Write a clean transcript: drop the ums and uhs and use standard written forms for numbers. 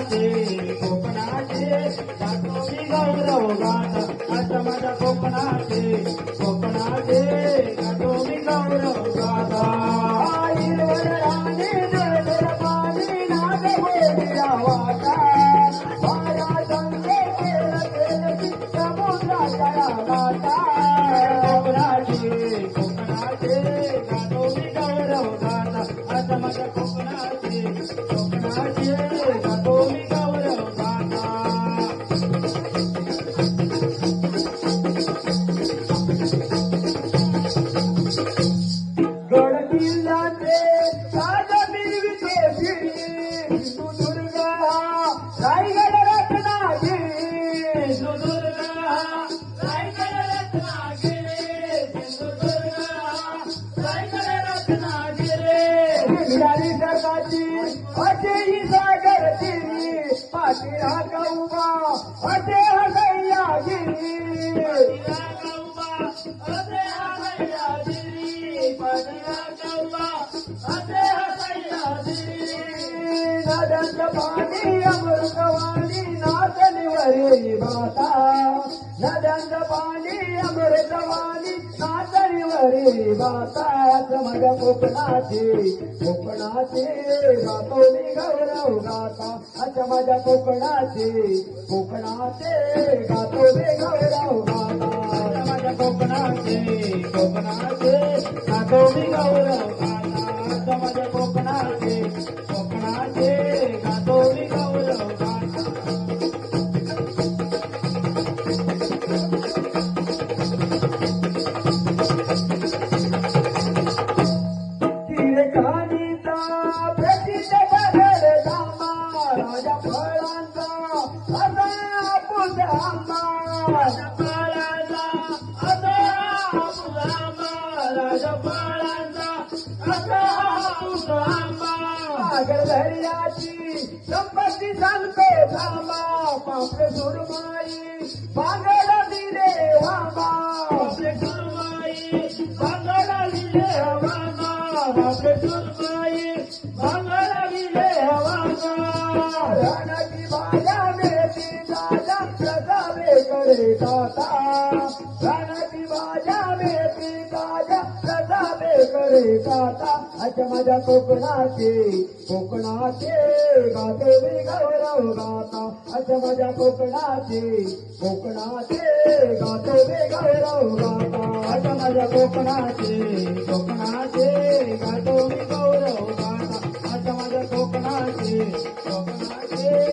कोकणाचे गातो मी गौरव गाता आता माझ्या कोकणाचे गातो मी गौरव गाता हिरवळ राणी जळजळ पाणी नाग गोविंदा वाटा वाया संगे केलं केलं समुद्राच्या लाटा कोकणाचे गातो मी गौरव गाता आता माझ्या कोकणाचे गातो मी गौरव गाता गड किल्ल्याचे राजा मिरविते फिरी सिंधुदुर्ग रायगड रत्नागिरी सिंधुदुर्ग रायगड रत्नागिरी सिंधुदुर्ग रायगड रत्नागिरी मिळाली सरकारची असेही सागर तिरी पाठीला गौबा असे हसैयागिरी नद्यांचं पाणी अमृतवाणी नाचणीवरी बाता नद्यांचं पाणी अमृतवाणी नाचणीवरी बाता माझ्या कोकणाचे गातो मी गौरव गाता अच्छा माझ्या कोकणाचे गातो मी गौरव गाता माझ्या कोकणाचे गातो मी गौरव गाता अच्छा माझ्या कोकणाचे गातो मी गौरव गाता कानिता प्रसिद्ध बदल धामा राजा फळांचा असा आपूस आंबा राजा फळांचा असा आपूस आंबा राजा फळांचा असा आपूस आंबा सागर दर्याची संपत्ती सांगतो थांबा पापले सुरमाई बांगडा दिले वांबा पापले सुरमाई बांगडा दिले वांबा आपले सुरमाई बांगडा दिले वांबा रानाची भाज्या मेथी ताजा प्रसावे करे ताता रानाची भाज्या मेथी ताजा प्रसावे करे ताता अच्छा माझ्या कोकणाचे गातो मी गौरव गाता अच्छा माझ्या कोकणाचे गातो मी गौरव गाता अच्छा माझ्या कोकणाचे गातो मी गौरव गाता अच्छा माझ्या कोकणाचे